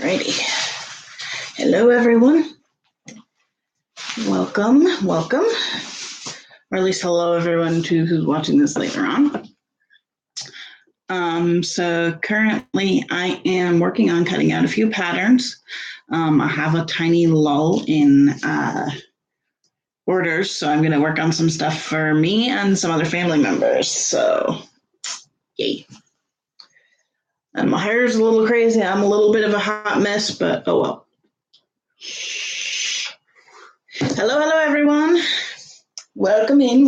Alrighty. Hello, everyone. Welcome. Or at least hello, everyone, who's watching this later on. So currently I am working on cutting out a few patterns. I have a tiny lull in orders, so I'm going to work on some stuff for me and some other family members. So, yay. And my hair's a little crazy. I'm a little bit of a hot mess, but oh well. Hello, everyone. Welcome in.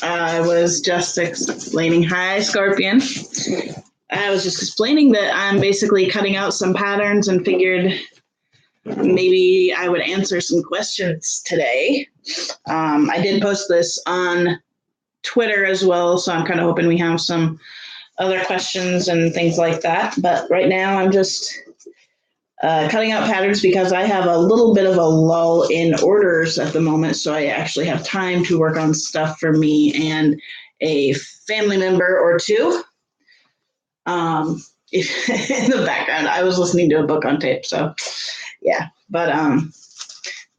I was just explaining, hi, Scorpion. I was just explaining that I'm basically cutting out some patterns and figured maybe I would answer some questions today. I did post this on Twitter as well, so I'm kind of hoping we have some other questions and things like that. But right now I'm just cutting out patterns because I have a little bit of a lull in orders at the moment, so I actually have time to work on stuff for me and a family member or two. In the background, I was listening to a book on tape, so yeah. But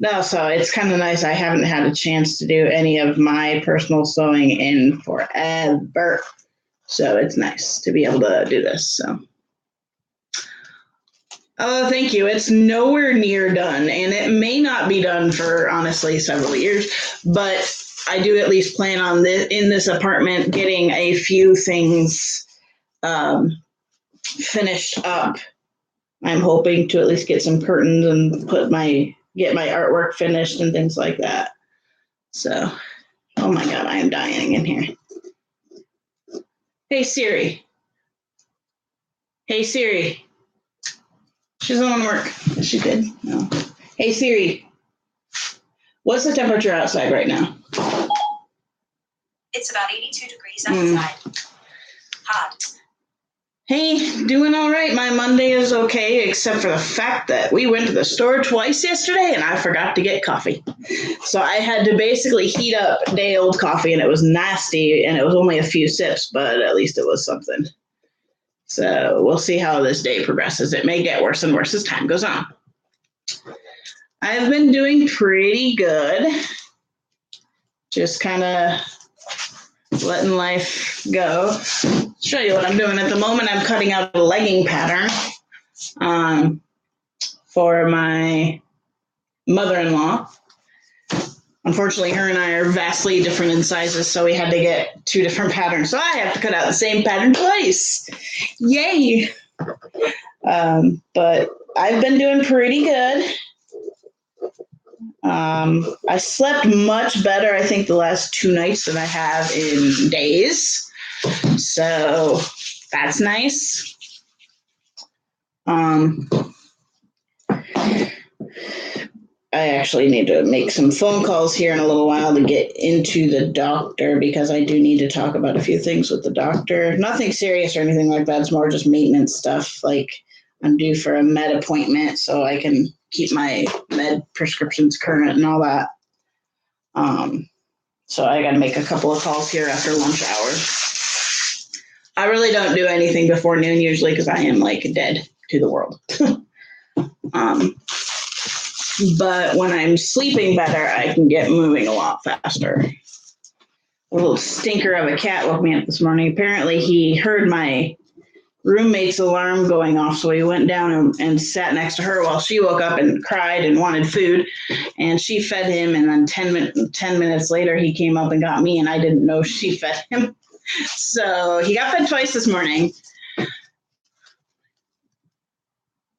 no, so it's kind of nice. I haven't had a chance to do any of my personal sewing in forever, so it's nice to be able to do this. So. Oh, thank you. It's nowhere near done, and it may not be done for, honestly, several years, but I do at least plan on in this apartment getting a few things finished up. I'm hoping to at least get some curtains and get my artwork finished and things like that. So, oh my God, I am dying in here. Hey, Siri. She doesn't want to work. She did. No. Hey, Siri. What's the temperature outside right now? It's about 82 degrees outside. Hot. Hey, doing all right. My Monday is okay, except for the fact that we went to the store twice yesterday and I forgot to get coffee. So I had to basically heat up day-old coffee, and it was nasty, and it was only a few sips, but at least it was something. So we'll see how this day progresses. It may get worse and worse as time goes on. I've been doing pretty good. Just kind of letting life go. Show you what I'm doing at the moment. I'm cutting out a legging pattern for my mother-in-law. Unfortunately, her and I are vastly different in sizes, so we had to get two different patterns. So I have to cut out the same pattern twice. Yay! But I've been doing pretty good. I slept much better, I think, the last 2 nights than I have in days. So that's nice. I actually need to make some phone calls here in a little while to get into the doctor, because I do need to talk about a few things with the doctor. Nothing serious or anything like that. It's more just maintenance stuff. Like, I'm due for a med appointment so I can keep my med prescriptions current and all that. So I got to make a couple of calls here after lunch hour. I really don't do anything before noon usually, because I am like dead to the world. But when I'm sleeping better, I can get moving a lot faster. A little stinker of a cat woke me up this morning. Apparently he heard my roommate's alarm going off, so he went down and sat next to her while she woke up and cried and wanted food, and she fed him, and then 10 minutes later he came up and got me, and I didn't know she fed him. So he got fed twice this morning.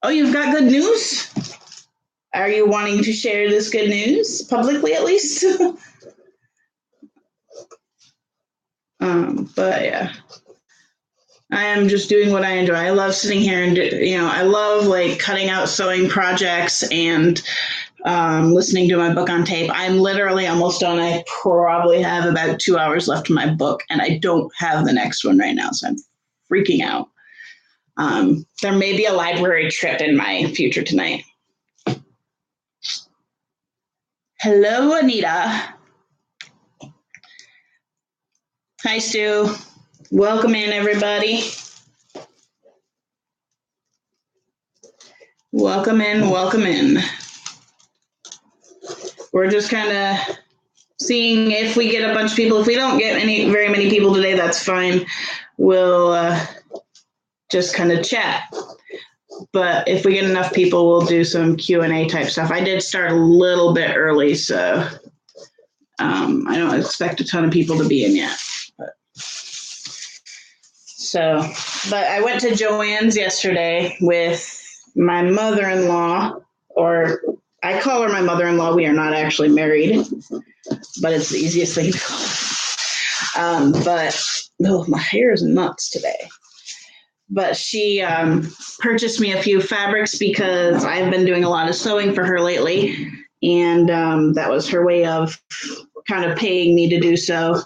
Oh, you've got good news? Are you wanting to share this good news publicly, at least? But yeah, I am just doing what I enjoy. I love sitting here and I love like cutting out sewing projects and listening to my book on tape. I'm literally almost done. I probably have about 2 hours left in my book, and I don't have the next one right now, so I'm freaking out. There may be a library trip in my future tonight. Hello, Anita. Hi, Stu. Welcome in, everybody. Welcome in, welcome in. We're just kind of seeing if we get a bunch of people. If we don't get very many people today, that's fine. We'll just kind of chat. But if we get enough people, we'll do some Q&A type stuff. I did start a little bit early, so I don't expect a ton of people to be in yet. But I went to Joann's yesterday with my mother-in-law, or I call her my mother-in-law. We are not actually married, but it's the easiest thing to call her. My hair is nuts today. But she purchased me a few fabrics because I've been doing a lot of sewing for her lately, and that was her way of kind of paying me to do so.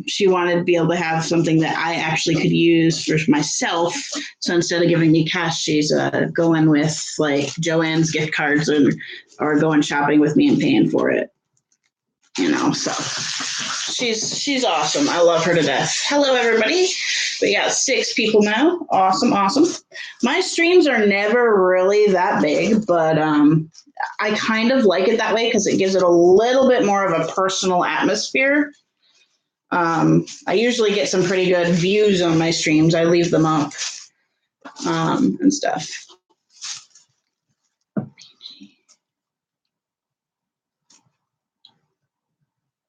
She wanted to be able to have something that I actually could use for myself. So instead of giving me cash, she's going with like Joann's gift cards or going shopping with me and paying for it. So she's awesome. I love her to death. Hello, everybody. We got 6 people now. Awesome. My streams are never really that big, but I kind of like it that way because it gives it a little bit more of a personal atmosphere. I usually get some pretty good views on my streams. I leave them up and stuff.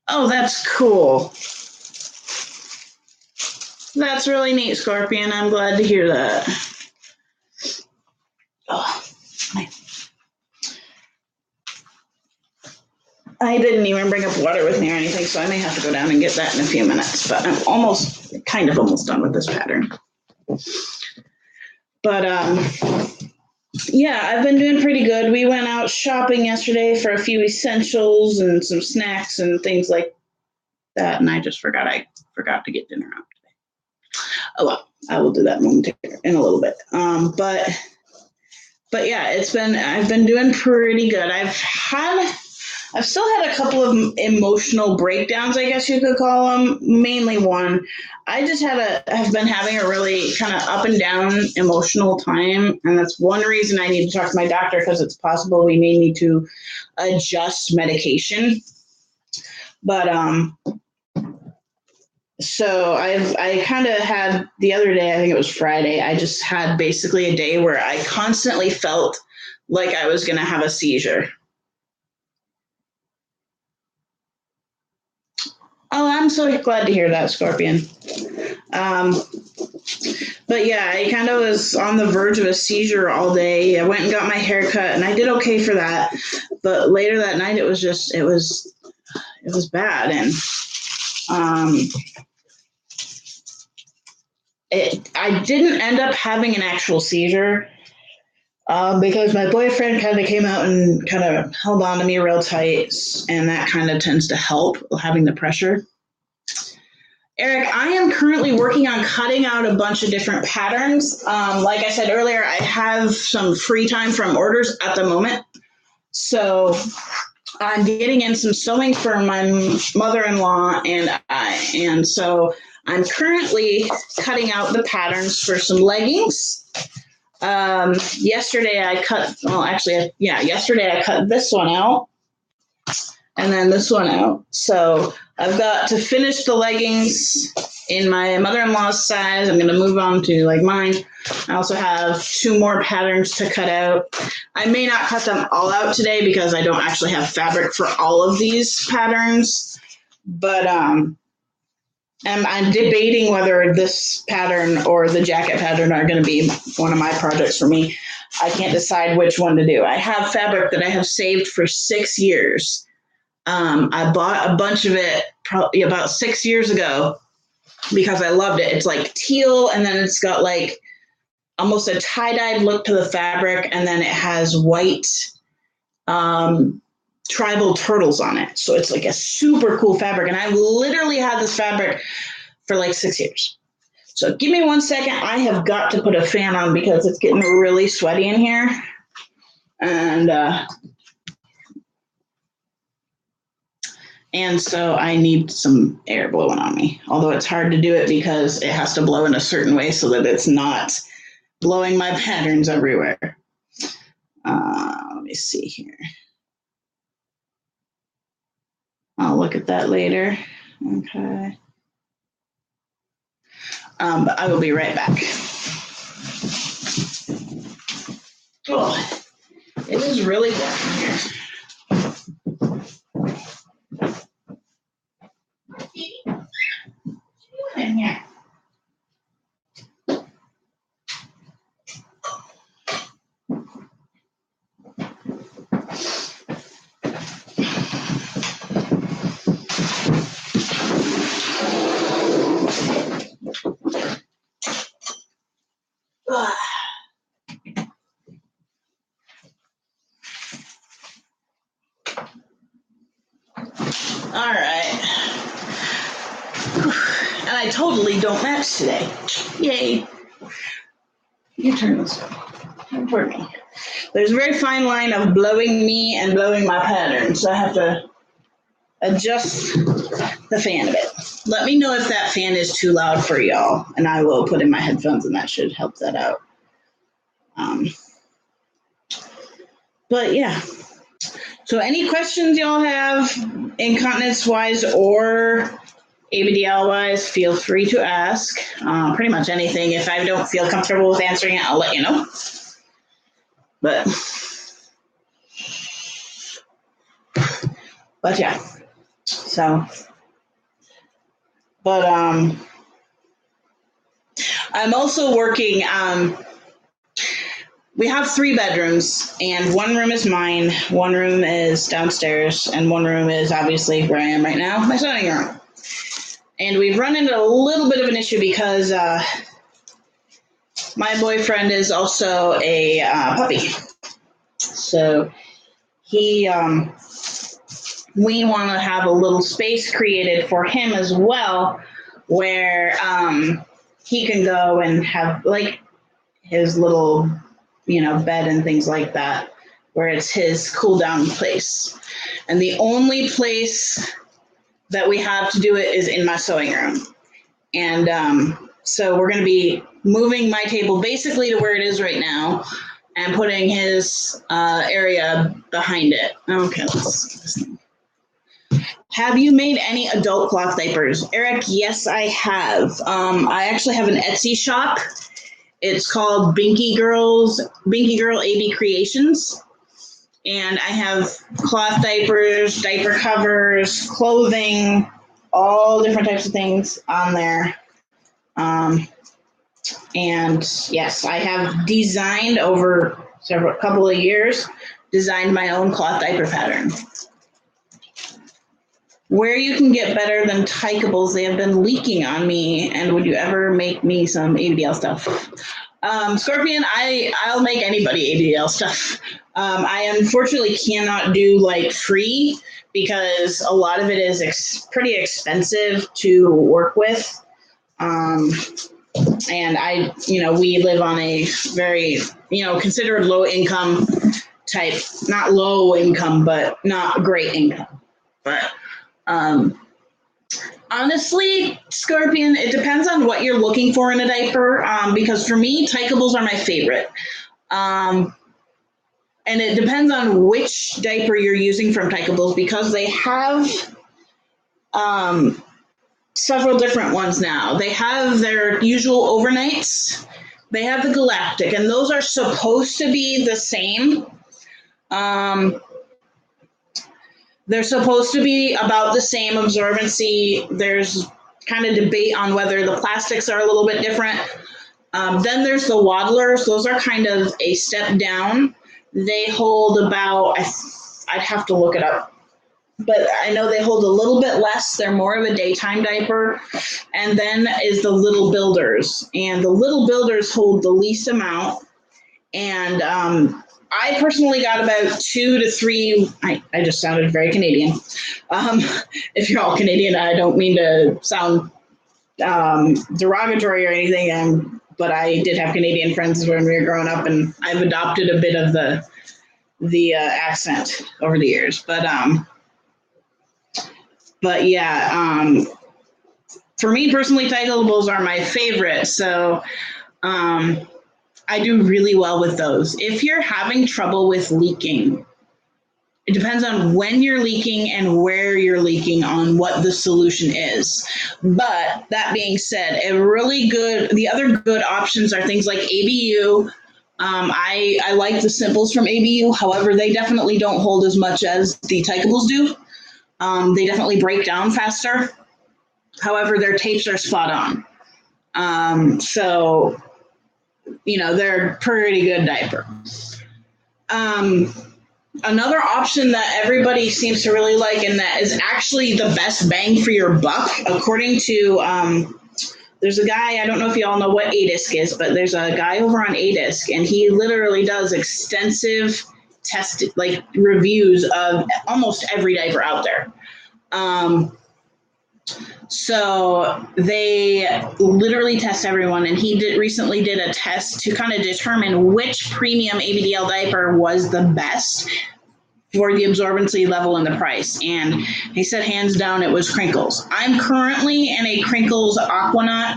Oh, that's cool. That's really neat, Scorpion. I'm glad to hear that. Oh, I didn't even bring up water with me or anything, so I may have to go down and get that in a few minutes. But I'm almost done with this pattern. But yeah, I've been doing pretty good. We went out shopping yesterday for a few essentials and some snacks and things like that, and I just forgot to get dinner out today. Oh well, I will do that in a little bit. But yeah, I've been doing pretty good. I've still had a couple of emotional breakdowns, I guess you could call them. Mainly one. I just have been having a really kind of up and down emotional time, and that's one reason I need to talk to my doctor, because it's possible we may need to adjust medication. But so I kind of had the other day, I think it was Friday, I just had basically a day where I constantly felt like I was going to have a seizure. Oh, I'm so glad to hear that, Scorpion. But yeah, I kind of was on the verge of a seizure all day. I went and got my hair cut, and I did okay for that. But later that night, it was bad. And I didn't end up having an actual seizure because my boyfriend kind of came out and kind of held on to me real tight, and that kind of tends to help, having the pressure. Eric, I am currently working on cutting out a bunch of different patterns. Like I said earlier, I have some free time from orders at the moment. So I'm getting in some sewing for my mother-in-law and I. And so I'm currently cutting out the patterns for some leggings. Yesterday I cut this one out and then this one out. So I've got to finish the leggings in my mother-in-law's size. I'm going to move on to like mine. I also have 2 more patterns to cut out. I may not cut them all out today because I don't actually have fabric for all of these patterns. But I'm debating whether this pattern or the jacket pattern are going to be one of my projects for me. I can't decide which one to do. I have fabric that I have saved for 6 years. I bought a bunch of it probably about 6 years ago because I loved it. It's like teal, and then it's got like almost a tie-dyed look to the fabric, and then it has white tribal turtles on it. So it's like a super cool fabric, and I've literally had this fabric for like 6 years. So give me 1 second. I have got to put a fan on because it's getting really sweaty in here. And so I need some air blowing on me, although it's hard to do it because it has to blow in a certain way so that it's not blowing my patterns everywhere. Let me see here. I'll look at that later. Okay. But I will be right back. Oh, it is really dark in here. In here. All right. And I totally don't match today. Yay. You turn this way. Turn toward me. There's a very fine line of blowing me and blowing my pattern, so I have to adjust the fan a bit. Let me know if that fan is too loud for y'all, and I will put in my headphones, and that should help that out. But yeah. So any questions y'all have, incontinence-wise or ABDL-wise, feel free to ask. Pretty much anything. If I don't feel comfortable with answering it, I'll let you know. But yeah. So, but I'm also working. We have 3 bedrooms, and one room is mine, one room is downstairs, and one room is obviously where I am right now, my sewing room. And we've run into a little bit of an issue because my boyfriend is also a puppy. So we want to have a little space created for him as well, where he can go and have like his little, bed and things like that, where it's his cool down place. And the only place that we have to do it is in my sewing room. And so we're going to be moving my table basically to where it is right now and putting his area behind it. Okay, let's get this thing. Have you made any adult cloth diapers? Eric, yes, I have. I actually have an Etsy shop. It's called Binky Girl AB Creations. And I have cloth diapers, diaper covers, clothing, all different types of things on there. And yes, I have designed over a couple of years, designed my own cloth diaper pattern. Where you can get better than Tykeables, they have been leaking on me, and would you ever make me some ABDL stuff? Scorpion, I'll make anybody ABDL stuff. I unfortunately cannot do like free because a lot of it is pretty expensive to work with. And we live on a very, considered low income type, not low income, but not great income. But honestly, Scorpion, it depends on what you're looking for in a diaper. Because for me, Tykeables are my favorite. And it depends on which diaper you're using from Tykeables because they have several different ones now. They have their usual overnights. They have the Galactic, and those are supposed to be the same. They're supposed to be about the same absorbency. There's kind of debate on whether the plastics are a little bit different. Then there's the Waddlers. Those are kind of a step down. They hold about, I'd have to look it up, but I know they hold a little bit less. They're more of a daytime diaper. And then is the Little Builders. And the Little Builders hold the least amount. And I personally got about 2 to 3. I just sounded very Canadian. If you're all Canadian, I don't mean to sound derogatory or anything, but I did have Canadian friends when we were growing up, and I've adopted a bit of the accent over the years. But yeah, for me personally, Tykeables are my favorite. So I I do really well with those. If you're having trouble with leaking, it depends on when you're leaking and where you're leaking on what the solution is. But that being said, the other good options are things like ABU. I like the simples from ABU. However, they definitely don't hold as much as the Tykables do. They definitely break down faster. However, their tapes are spot on. So, they're pretty good diaper. Another option that everybody seems to really like, and that is actually the best bang for your buck, according to, there's a guy, I don't know if you all know what ADISC is, but there's a guy over on ADISC, and he literally does extensive reviews of almost every diaper out there. So they literally test everyone, and he recently did a test to kind of determine which premium ABDL diaper was the best for the absorbency level and the price. And he said hands down it was Crinkles. I'm currently in a Crinkles Aquanaut.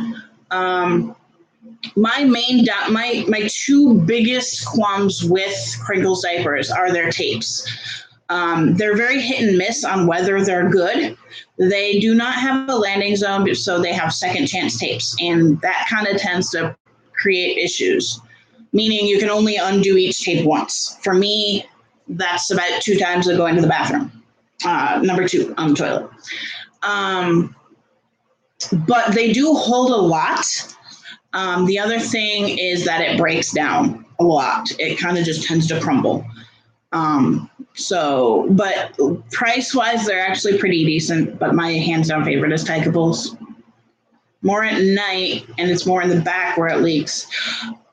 My two biggest qualms with Crinkles diapers are their tapes. They're very hit and miss on whether they're good. They do not have a landing zone, so they have second chance tapes, and that kind of tends to create issues, meaning you can only undo each tape once. For me, that's about 2 times of going to the bathroom. Number 2 on the toilet. But they do hold a lot. The other thing is that it breaks down a lot. It kind of just tends to crumble. But price-wise, they're actually pretty decent, but my hands-down favorite is Tykables. More at night, and it's more in the back where it leaks.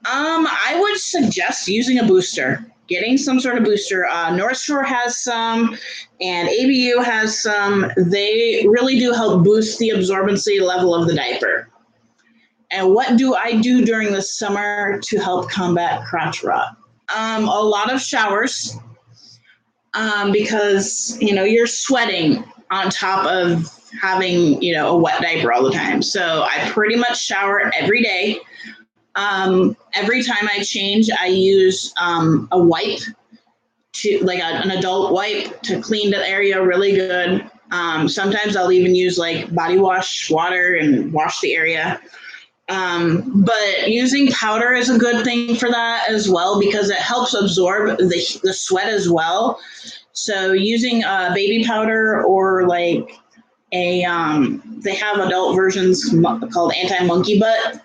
I would suggest using a booster, getting some sort of booster. North Shore has some, and ABU has some. They really do help boost the absorbency level of the diaper. And what do I do during the summer to help combat crotch rot? A lot of showers. Because, you're sweating on top of having, a wet diaper all the time. So I pretty much shower every day. Every time I change, I use a wipe, an adult wipe to clean the area really good. Sometimes I'll even use body wash water and wash the area. But using powder is a good thing for that as well, because it helps absorb the sweat as well. So using baby powder or they have adult versions called anti-monkey butt.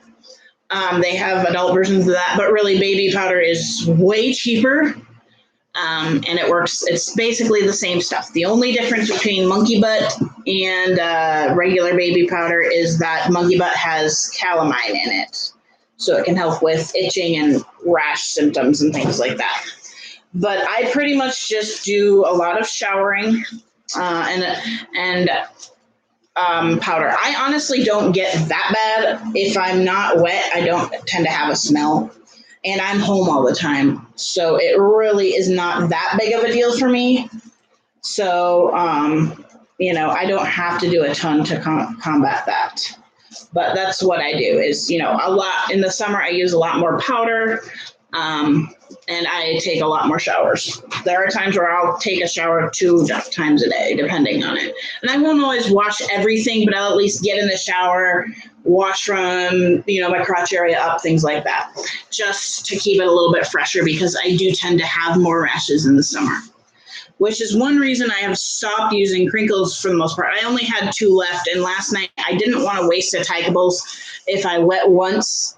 They have adult versions of that, but really baby powder is way cheaper. And it works. It's basically the same stuff. The only difference between monkey butt and regular baby powder is that monkey butt has calamine in it. So it can help with itching and rash symptoms and things like that. But I pretty much just do a lot of showering and powder. I honestly don't get that bad. If I'm not wet, I don't tend to have a smell. And I'm home all the time. So it really is not that big of a deal for me. So, I don't have to do a ton to combat that. But that's what I do is, a lot in the summer, I use a lot more powder. And I take a lot more showers. There are times where I'll take a shower 2 times a day, depending on it. And I won't always wash everything, but I'll at least get in the shower, wash from, my crotch area up, things like that, just to keep it a little bit fresher, because I do tend to have more rashes in the summer, which is one reason I have stopped using Crinkles for the most part. I only had 2 left, and last night I didn't want to waste a Tykables if I wet once,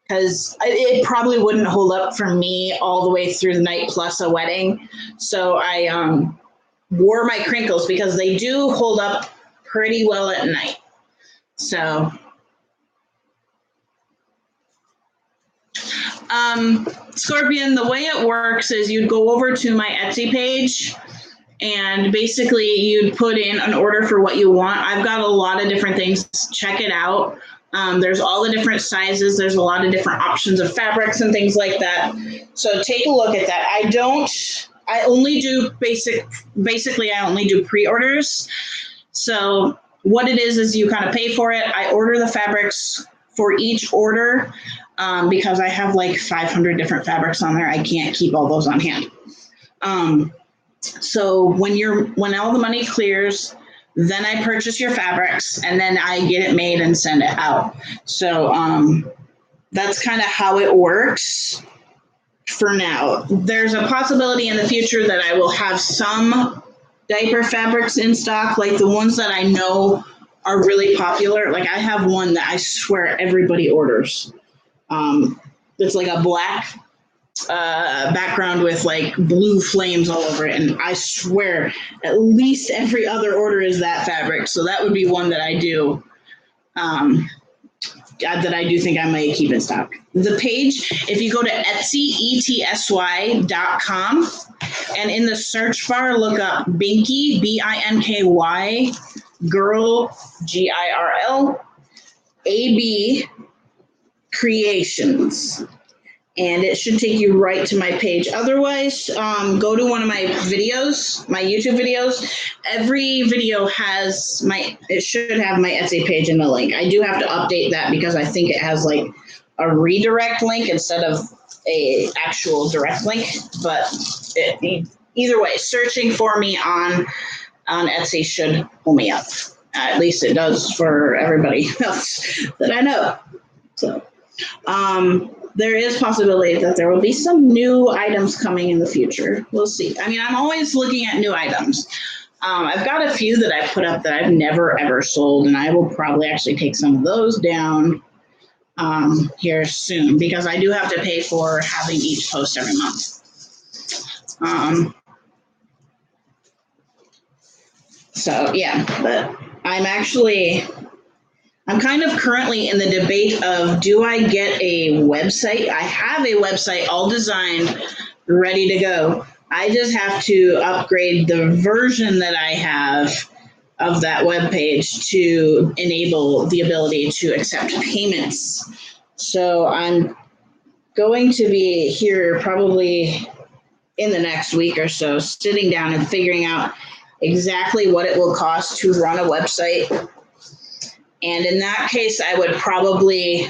because it probably wouldn't hold up for me all the way through the night plus a wetting. So I wore my Crinkles because they do hold up pretty well at night. So Scorpion, the way it works is you'd go over to my Etsy page and basically you'd put in an order for what you want. I've got a lot of different things. Check it out. There's all the different sizes. There's a lot of different options of fabrics and things like that. So take a look at that. I only do basically I only do pre-orders. So what it is you kind of pay for it. I order the fabrics for each order. because I have like 500 different fabrics on there. I can't keep all those on hand. So when all the money clears, then I purchase your fabrics and then I get it made and send it out. So that's kind of how it works for now. There's a possibility in the future that I will have some diaper fabrics in stock, like the ones that I know are really popular. Like I have one that I swear everybody orders. It's like a black background with like blue flames all over it, and I swear at least every other order is that fabric. So that would be one that I do. That I do think I might keep in stock. The page, if you go to Etsy, etsy.com, and in the search bar, look up Binky, B-I-N-K-Y, girl, G-I-R-L, A-B, creations. And it should take you right to my page. Otherwise, go to one of my videos, my YouTube videos. Every video has it should have my Etsy page in the link. I do have to update that because I think it has like a redirect link instead of a actual direct link. But either way, searching for me on Etsy should pull me up. At least it does for everybody else that I know. So, there is possibility that there will be some new items coming in the future. We'll see. I mean, I'm always looking at new items. I've got a few that I put up that I've never, ever sold, and I will probably actually take some of those down here soon because I do have to pay for having each post every month. So, yeah, but I'm kind of currently in the debate of, do I get a website? I have a website all designed, ready to go. I just have to upgrade the version that I have of that web page to enable the ability to accept payments. So I'm going to be here probably in the next week or so, sitting down and figuring out exactly what it will cost to run a website. And in that case, I would probably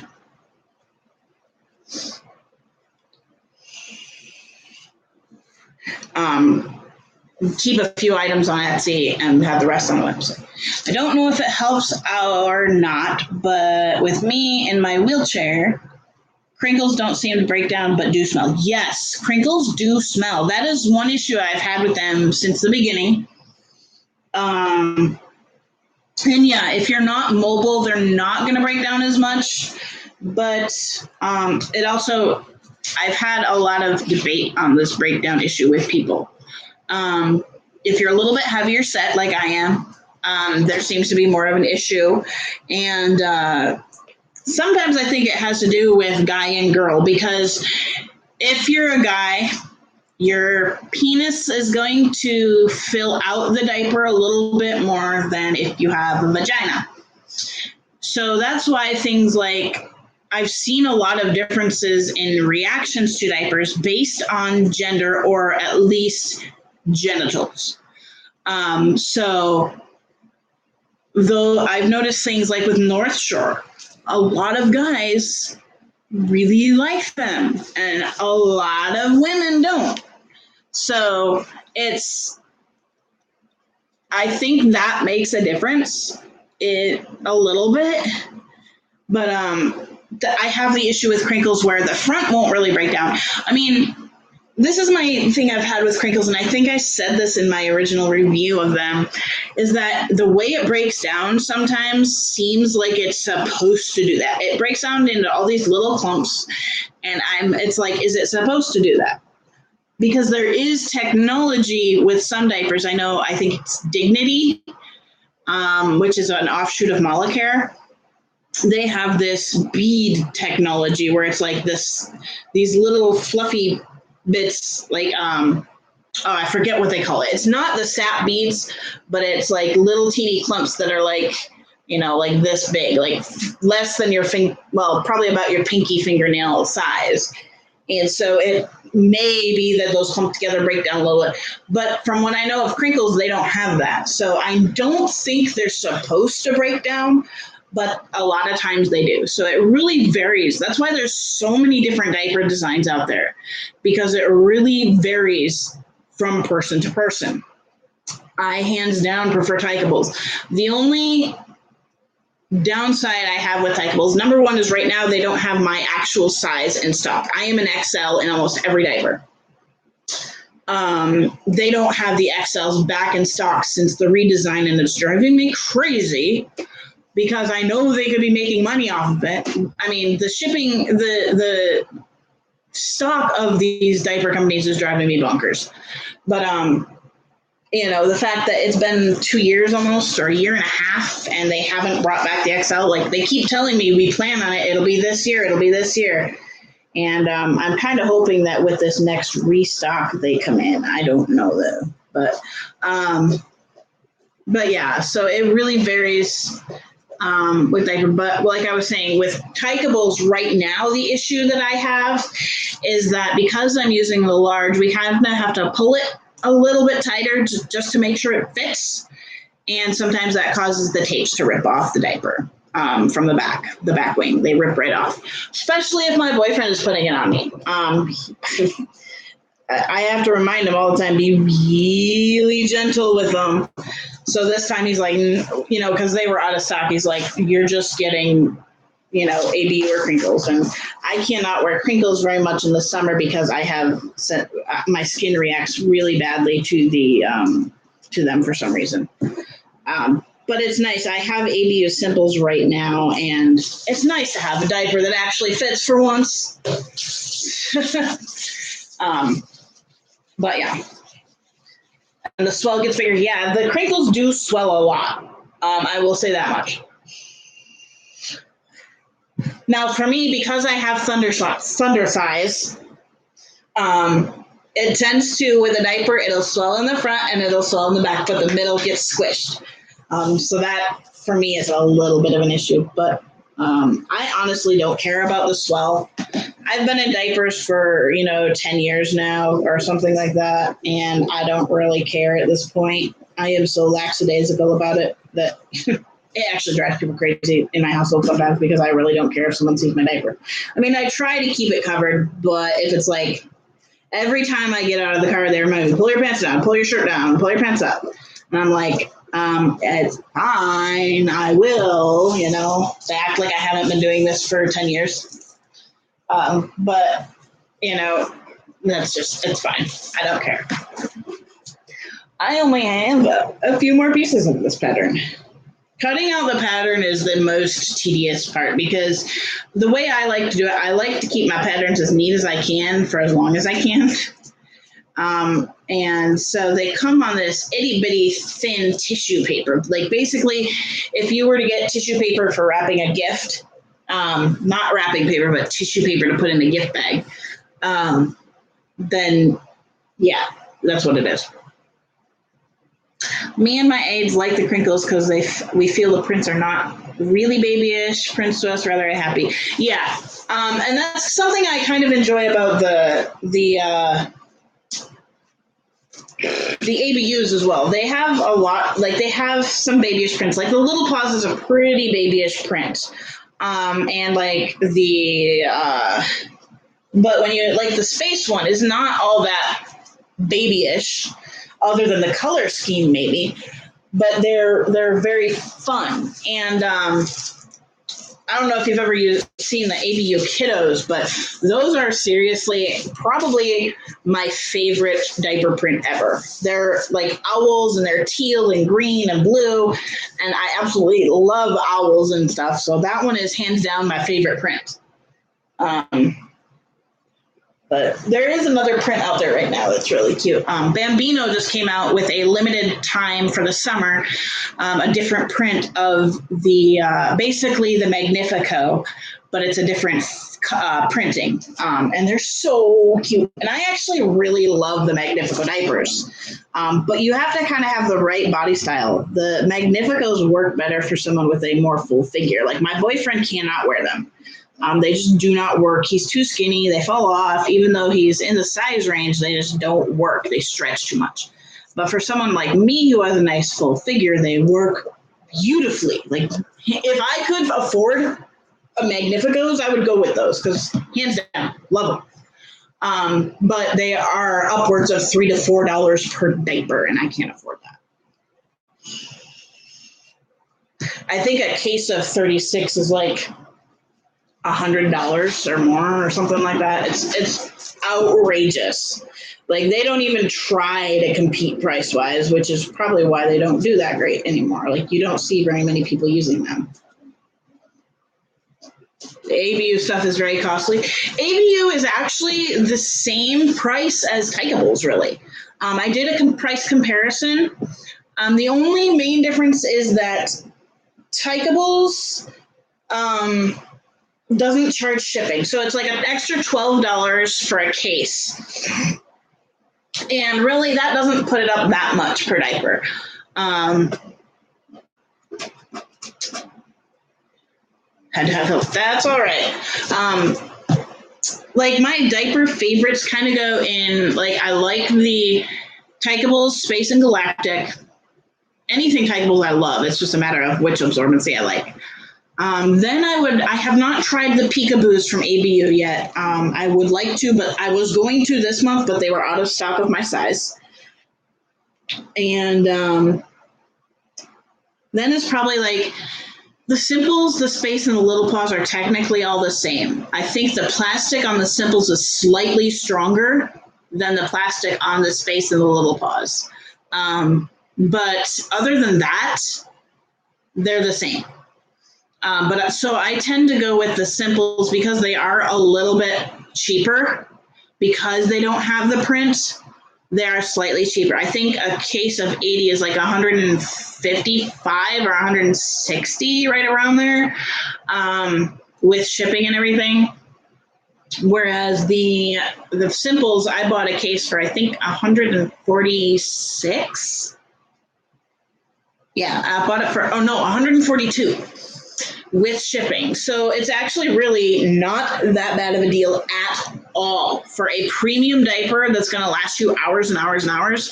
keep a few items on Etsy and have the rest on the website. I don't know if it helps or not, but with me in my wheelchair, crinkles don't seem to break down but do smell. Yes, crinkles do smell. That is one issue I've had with them since the beginning. And yeah, if you're not mobile, they're not going to break down as much. But it also, I've had a lot of debate on this breakdown issue with people. If you're a little bit heavier set like I am, there seems to be more of an issue. And sometimes I think it has to do with guy and girl, because if you're a guy, your penis is going to fill out the diaper a little bit more than if you have a vagina. So that's why things like, I've seen a lot of differences in reactions to diapers based on gender or at least genitals. So though I've noticed things like with North Shore, a lot of guys really like them and a lot of women don't. So I think that makes a difference a little bit, but I have the issue with crinkles where the front won't really break down. I mean, this is my thing I've had with crinkles, and I think I said this in my original review of them, is that the way it breaks down sometimes seems like it's supposed to do that. It breaks down into all these little clumps, and it's like, is it supposed to do that? Because there is technology with some diapers. I think it's Dignity, which is an offshoot of Molicare. They have this bead technology where it's like these little fluffy bits, like I forget what they call it. It's not the sap beads, but it's like little teeny clumps that are like, like this big, like less than your probably about your pinky fingernail size. And so it may be that those clump together, break down a little bit. But from what I know of crinkles, they don't have that. So I don't think they're supposed to break down. but a lot of times they do. So it really varies. That's why there's so many different diaper designs out there, because it really varies from person to person. I hands down prefer Tykables. The only downside I have with Tykables, number one, is right now they don't have my actual size in stock. I am an XL in almost every diaper. They don't have the XLs back in stock since the redesign, and it's driving me crazy because I know they could be making money off of it. I mean, the shipping, the stock of these diaper companies is driving me bonkers. But you know, the fact that it's been 2 years almost, or a year and a half, and they haven't brought back the XL, like they keep telling me we plan on it, it'll be this year, and I'm kind of hoping that with this next restock they come in. I don't know though, but yeah, so it really varies with diaper. But like I was saying, with Tykables right now, the issue that I have is that because I'm using the large, we kind of have to pull it a little bit tighter just to make sure it fits. And sometimes that causes the tapes to rip off the diaper from the back wing. They rip right off, especially if my boyfriend is putting it on me. I have to remind him all the time, be really gentle with them. So this time he's like, you know, because they were out of stock, he's like, you're just getting, you know, AB or crinkles. And I cannot wear crinkles very much in the summer because I have my skin reacts really badly to them for some reason. But it's nice. I have ABU Simples right now, and it's nice to have a diaper that actually fits for once. But yeah. And the swell gets bigger. Yeah, the crinkles do swell a lot. I will say that much. Now, for me, because I have thunder thighs, it tends to, with a diaper, it'll swell in the front and it'll swell in the back, but the middle gets squished. So that, for me, is a little bit of an issue. But I honestly don't care about the swell. I've been in diapers for, 10 years now or something like that, and I don't really care at this point. I am so lackadaisical about it that it actually drives people crazy in my household sometimes because I really don't care if someone sees my diaper. I mean, I try to keep it covered, but if it's like every time I get out of the car, they remind me, pull your pants down, pull your shirt down, pull your pants up. And I'm like, it's fine, I will, They act like I haven't been doing this for 10 years. But, it's fine. I don't care. I only have a few more pieces of this pattern. Cutting out the pattern is the most tedious part because the way I like to do it, I like to keep my patterns as neat as I can for as long as I can. And so they come on this itty bitty thin tissue paper. Like basically, if you were to get tissue paper for wrapping a gift, not wrapping paper, but tissue paper to put in the gift bag, then yeah, that's what it is. Me and my aides like the crinkles because we feel the prints are not really babyish prints to us, rather happy. Yeah, and that's something I kind of enjoy about the ABUs as well. They have a lot, like they have some babyish prints. Like the Little Paws is a pretty babyish print, and like but when you like the Space one is not all that babyish, other than the color scheme maybe, but they're very fun. And I don't know if you've ever seen the ABU Kiddos, but those are seriously probably my favorite diaper print ever. They're like owls and they're teal and green and blue, and I absolutely love owls and stuff. So that one is hands down my favorite print. But there is another print out there right now that's really cute. Bambino just came out with a limited time for the summer, a different print of the basically the Magnifico, but it's a different printing. And they're so cute. And I actually really love the Magnifico diapers. But you have to kind of have the right body style. The Magnificos work better for someone with a more full figure. Like my boyfriend cannot wear them. They just do not work. He's too skinny. They fall off. Even though he's in the size range, they just don't work. They stretch too much. But for someone like me who has a nice full figure, they work beautifully. Like if I could afford a Magnificos, I would go with those because hands down, love them. But they are upwards of $3 to $4 per diaper, and I can't afford that. I think a case of 36 is like $100 or more or something like that. It's outrageous. Like they don't even try to compete price wise, which is probably why they don't do that great anymore. Like you don't see very many people using them. The ABU stuff is very costly. ABU is actually the same price as Tykables, really. I did a price comparison. The only main difference is that Tykables doesn't charge shipping. So it's like an extra $12 for a case. And really, that doesn't put it up that much per diaper. That's all right. Like my diaper favorites kind of go in, like I like the Tykables, Space, and Galactic. Anything Tykables I love. It's just a matter of which absorbency I like. Then I have not tried the Peekaboos from ABU yet. I would like to, but I was going to this month, but they were out of stock of my size. And then it's probably like the Simples, the Space, and the Little Paws are technically all the same. I think the plastic on the Simples is slightly stronger than the plastic on the Space and the Little Paws. But other than that, they're the same. But so I tend to go with the Simples because they are a little bit cheaper because they don't have the print. They are slightly cheaper. I think a case of 80 is like 155 or 160, right around there, with shipping and everything. Whereas the Simples, I bought a case for I think 146. Yeah, I bought it for 142 with shipping. So it's actually really not that bad of a deal at all for a premium diaper that's going to last you hours and hours and hours.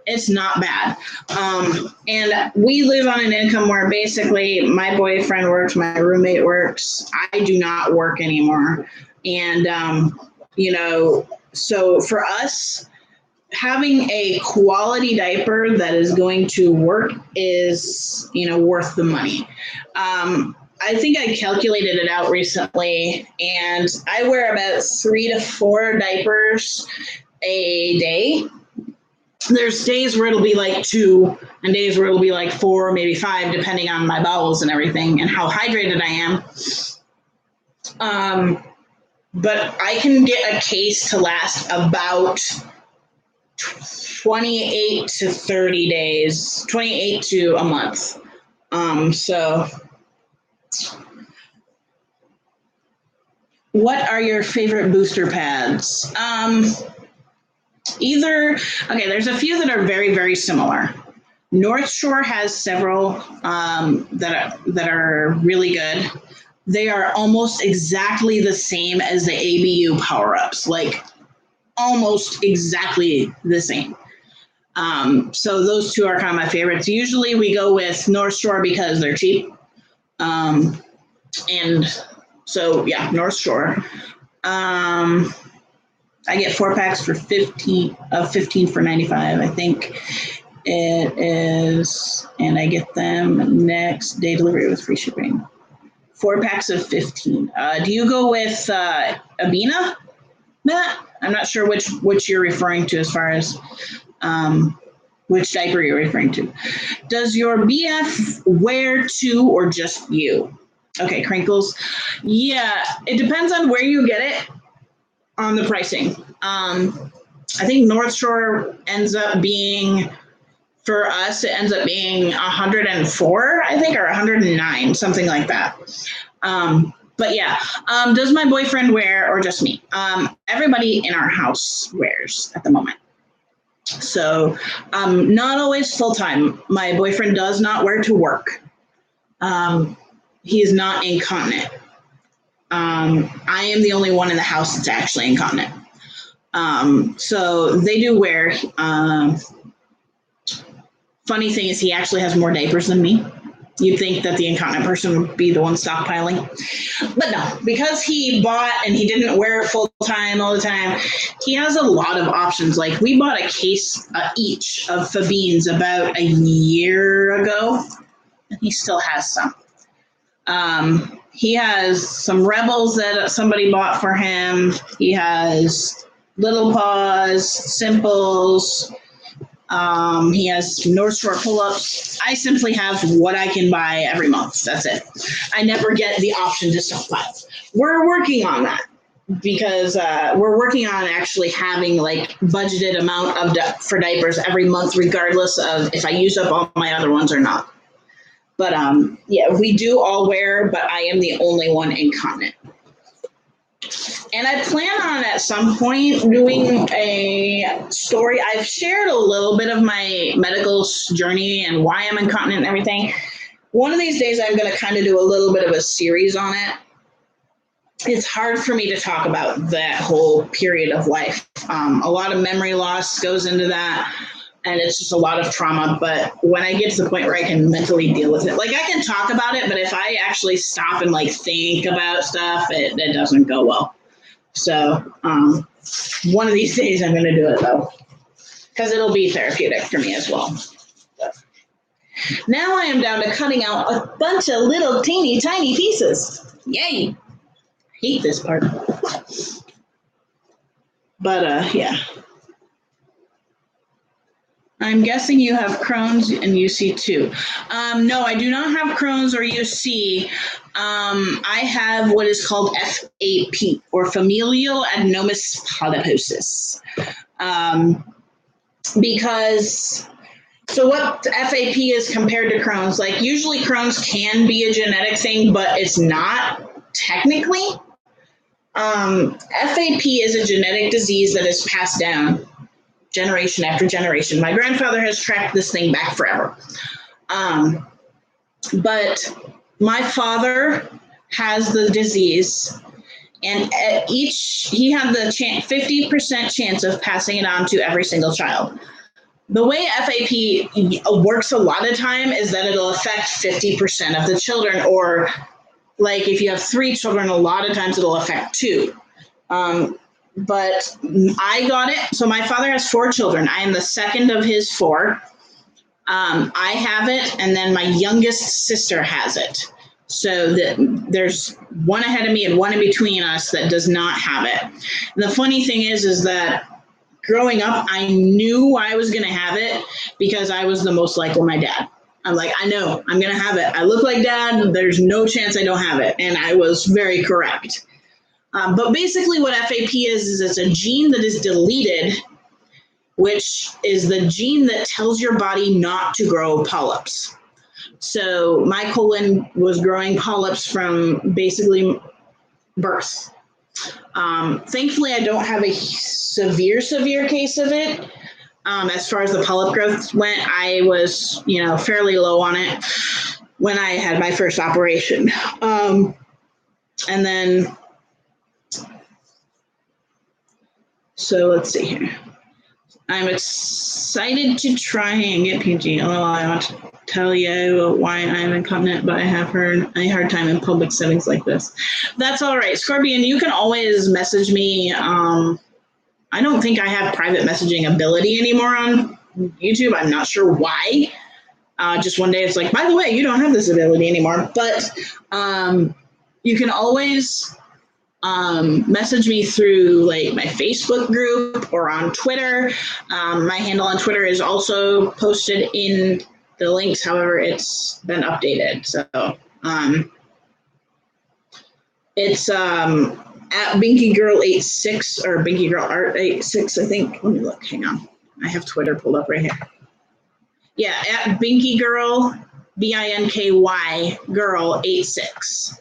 It's not bad. And we live on an income where basically my boyfriend works, my roommate works. I do not work anymore. And, so for us, having a quality diaper that is going to work is, worth the money. I think I calculated it out recently, and I wear about 3 to 4 diapers a day. There's days where it'll be like 2 and days where it'll be like 4, maybe 5, depending on my bowels and everything and how hydrated I am. But I can get a case to last about 28 to 30 days, 28 to a month. So what are your favorite booster pads? There's a few that are very, very similar. North Shore has several that are really good. They are almost exactly the same as the ABU power-ups, like almost exactly the same. So those two are kind of my favorites. Usually we go with North Shore because they're cheap. And so, yeah, North Shore. I get 4 packs for 15 for 95, I think it is, and I get them next day delivery with free shipping. 4 packs of 15. Do you go with Abena, Matt? I'm not sure which you're referring to as far as which diaper you're referring to. Does your BF wear to or just you? Okay, Crinkles. Yeah, it depends on where you get it on the pricing. I think North Shore ends up being, for us, it ends up being 104, I think, or 109, something like that. But yeah, does my boyfriend wear or just me? Everybody in our house wears at the moment. So not always full time. My boyfriend does not wear to work. He is not incontinent. I am the only one in the house that's actually incontinent. So they do wear. Funny thing is he actually has more diapers than me. You'd think that the incontinent person would be the one stockpiling. But no, because he bought and he didn't wear it full time all the time, he has a lot of options. Like we bought a case each of Fabines about a year ago, and he still has some. He has some Rebels that somebody bought for him. He has Little Paws, Simples. He has North Shore pull-ups. I simply have what I can buy every month. That's it. I never get the option to stockpile. We're working on that because we're working on actually having like budgeted amount of for diapers every month, regardless of if I use up all my other ones or not. But yeah, we do all wear, but I am the only one incontinent. And I plan on at some point doing a story. I've shared a little bit of my medical journey and why I'm incontinent and everything. One of these days, I'm going to kind of do a little bit of a series on it. It's hard for me to talk about that whole period of life. A lot of memory loss goes into that. And it's just a lot of trauma. But when I get to the point where I can mentally deal with it, like I can talk about it, but if I actually stop and like think about stuff, it doesn't go well. So one of these days I'm going to do it though, because it'll be therapeutic for me as well. But now I am down to cutting out a bunch of little teeny tiny pieces. Yay! Hate this part. But yeah. I'm guessing you have Crohn's and UC too. No, I do not have Crohn's or UC. I have what is called FAP, or familial adenomatous polyposis. Because, so what FAP is compared to Crohn's, like usually Crohn's can be a genetic thing, but it's not technically. FAP is a genetic disease that is passed down generation after generation. My grandfather has tracked this thing back forever. But my father has the disease, and he had the 50% chance of passing it on to every single child. The way FAP works a lot of time is that it'll affect 50% of the children, or like if you have 3 children, a lot of times it'll affect 2. But I got it. So my father has 4 children. I am the second of his 4. I have it, and then my youngest sister has it. So there's one ahead of me and one in between us that does not have it. And the funny thing is that growing up, I knew I was going to have it because I was the most like my dad. I'm like, I know I'm going to have it. I look like dad. There's no chance I don't have it. And I was very correct. But basically what FAP is it's a gene that is deleted, which is the gene that tells your body not to grow polyps. So my colon was growing polyps from basically birth. Thankfully, I don't have a severe case of it. As far as the polyp growth went, I was, fairly low on it when I had my first operation. And then, so let's see here. I'm excited to try and get PG. Although I want to tell you why I'm incontinent, but I have a hard time in public settings like this. That's all right. Scorpion, you can always message me. I don't think I have private messaging ability anymore on YouTube. I'm not sure why. Just one day it's like, by the way, you don't have this ability anymore. But you can always message me through like my Facebook group or on Twitter. My handle on Twitter is also posted in the links. However, it's been updated. So it's at BinkyGirl86 or BinkyGirlArt86, I think. Let me look. Hang on. I have Twitter pulled up right here. Yeah, at BinkyGirl, BINKY Girl 86.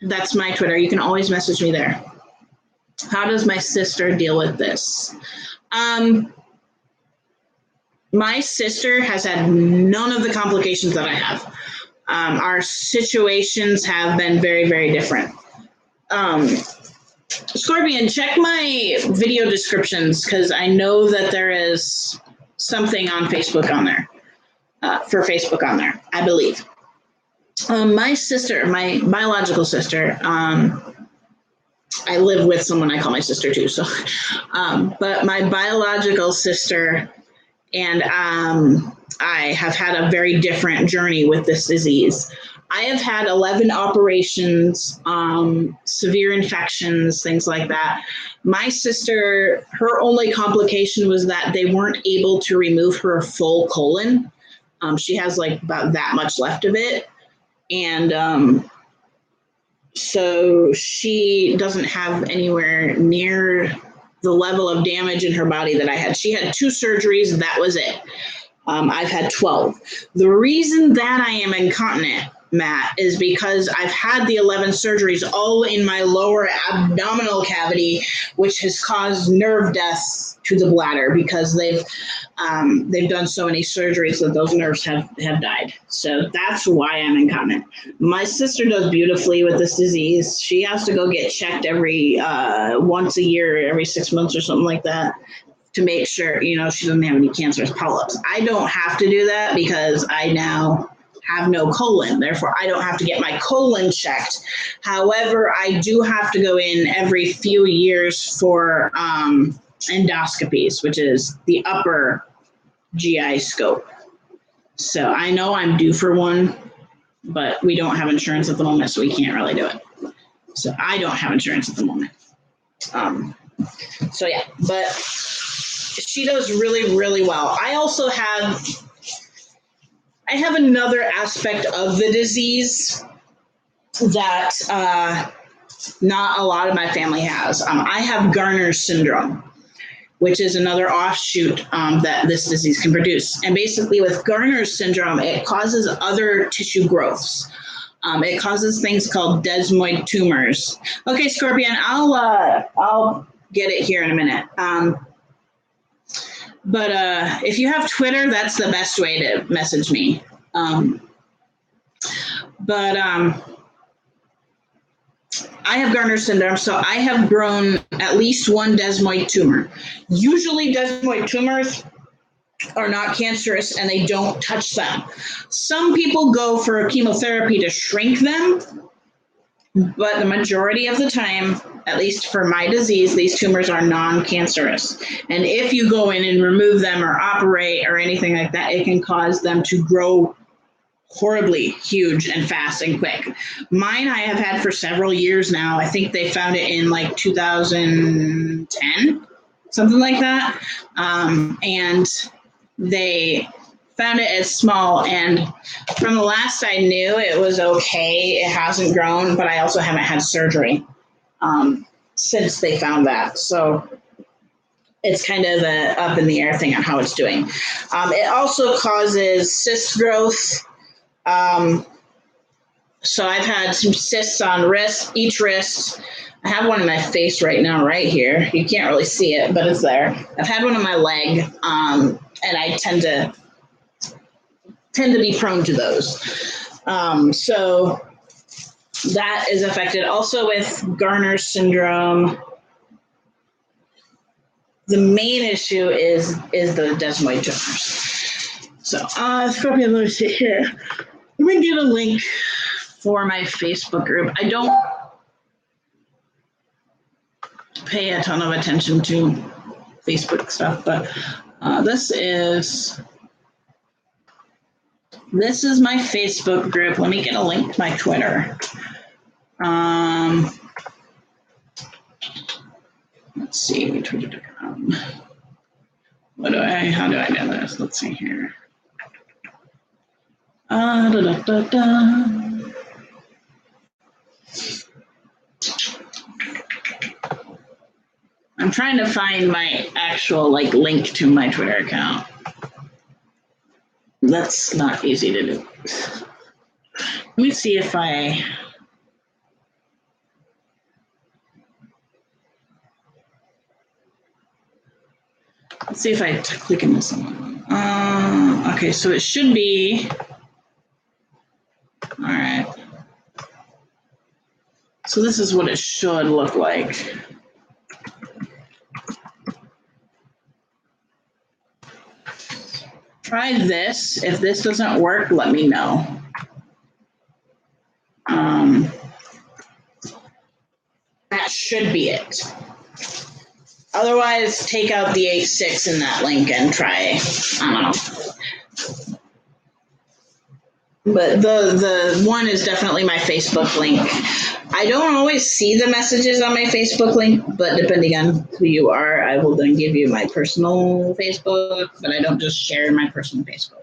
That's my Twitter. You can always message me there. How does my sister deal with this? My sister has had none of the complications that I have. Our situations have been very, very different. Scorpion, check my video descriptions because I know that there is something on Facebook on there, for Facebook on there, I believe. My sister, my biological sister, I live with someone I call my sister too. So, but my biological sister and I have had a very different journey with this disease. I have had 11 operations, severe infections, things like that. My sister, her only complication was that they weren't able to remove her full colon. She has like about that much left of it. And so she doesn't have anywhere near the level of damage in her body that I had. She had 2 surgeries, and that was it. I've had 12. The reason that I am incontinent, Matt, is because I've had the 11 surgeries all in my lower abdominal cavity, which has caused nerve death to the bladder because they've done so many surgeries that those nerves have died. So that's why I'm incontinent. My sister does beautifully with this disease. She has to go get checked every once a year, every 6 months or something like that, to make sure, she doesn't have any cancerous polyps. I don't have to do that because I now have no colon. Therefore, I don't have to get my colon checked. However, I do have to go in every few years for endoscopies, which is the upper GI scope. So I know I'm due for one, but we don't have insurance at the moment, so we can't really do it. So I don't have insurance at the moment. So yeah, but she does really, really well. I also have another aspect of the disease that not a lot of my family has. I have Garner's syndrome, which is another offshoot that this disease can produce. And basically with Garner's syndrome, it causes other tissue growths. It causes things called desmoid tumors. Okay, Scorpion, I'll get it here in a minute. But if you have Twitter, that's the best way to message me. I have Garner's syndrome, so I have grown at least one desmoid tumor. Usually desmoid tumors are not cancerous and they don't touch them. Some people go for chemotherapy to shrink them, but the majority of the time, at least for my disease, these tumors are non-cancerous. And if you go in and remove them or operate or anything like that, it can cause them to grow horribly huge and fast and quick. Mine I have had for several years now. I think they found it in like 2010, something like that. And they found it as small, and from the last I knew, it was okay. It hasn't grown, but I also haven't had surgery since they found that. So it's kind of a up in the air thing on how it's doing. It also causes cyst growth. So I've had some cysts on each wrist. I have one in my face right now, right here. You can't really see it, but it's there. I've had one on my leg, and I tend to be prone to those. So that is affected. Also with Garner's syndrome, the main issue is the desmoid tumors. So Scorpion, let me see here. Let me get a link for my Facebook group. I don't pay a ton of attention to Facebook stuff, but this is my Facebook group. Let me get a link to my Twitter. Let's see, twitter.com. How do I do this? Let's see here. I'm trying to find my actual link to my Twitter account. That's not easy to do. Let me see if let's see if I click in this one. Okay, so it should be, all right. So this is what it should look like. Try this. If this doesn't work, let me know. that should be it. Otherwise, take out the 8.6 in that link and try, I don't know. But the one is definitely my Facebook link. I don't always see the messages on my Facebook link, but depending on who you are, I will then give you my personal Facebook, but I don't just share my personal Facebook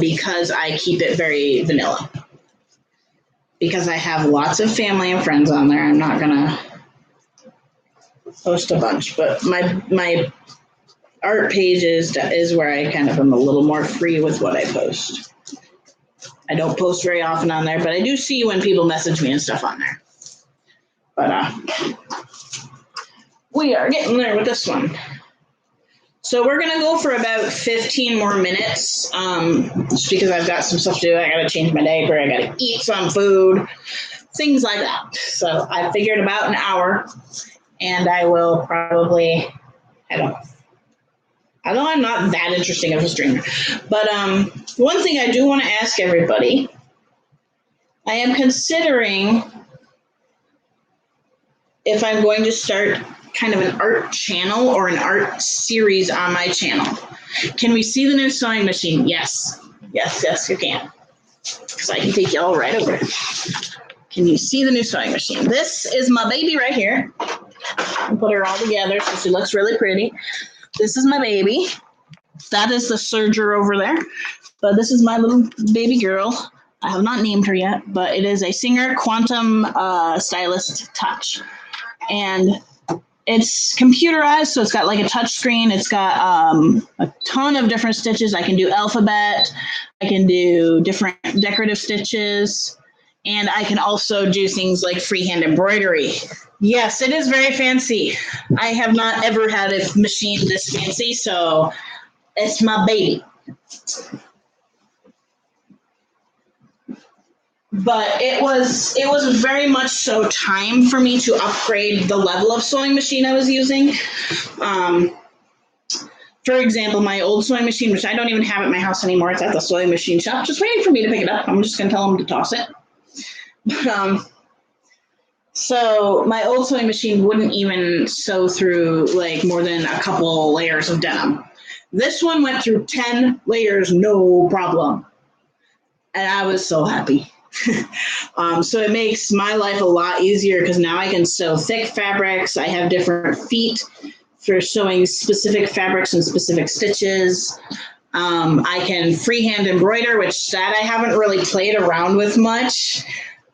because I keep it very vanilla. Because I have lots of family and friends on there, I'm not going to post a bunch, but my art page is where I kind of am a little more free with what I post. I don't post very often on there, but I do see when people message me and stuff on there. But we are getting there with this one. So we're going to go for about 15 more minutes, just because I've got some stuff to do. I got to change my diaper. I got to eat some food, things like that. So I figured about an hour, and I will probably, I know I'm not that interesting of a streamer, but one thing I do want to ask everybody, I am considering if I'm going to start kind of an art channel or an art series on my channel. Can we see the new sewing machine? Yes, you can. Because I can take you all right over it. Can you see the new sewing machine? This is my baby right here. I'll put her all together so she looks really pretty. This is my baby. That is the serger over there. But this is my little baby girl. I have not named her yet, but it is a Singer Quantum Stylist Touch. And it's computerized, so it's got like a touch screen. It's got a ton of different stitches. I can do alphabet. I can do different decorative stitches. And I can also do things like freehand embroidery. Yes, it is very fancy. I have not ever had a machine this fancy, so it's my baby. But it was very much so time for me to upgrade the level of sewing machine I was using. For example, my old sewing machine, which I don't even have at my house anymore, it's at the sewing machine shop, just waiting for me to pick it up. I'm just going to tell them to toss it. But, so my old sewing machine wouldn't even sew through like more than a couple layers of denim. This one went through 10 layers, no problem. And I was so happy. So it makes my life a lot easier because now I can sew thick fabrics. I have different feet for sewing specific fabrics and specific stitches. I can freehand embroider, which that I haven't really played around with much.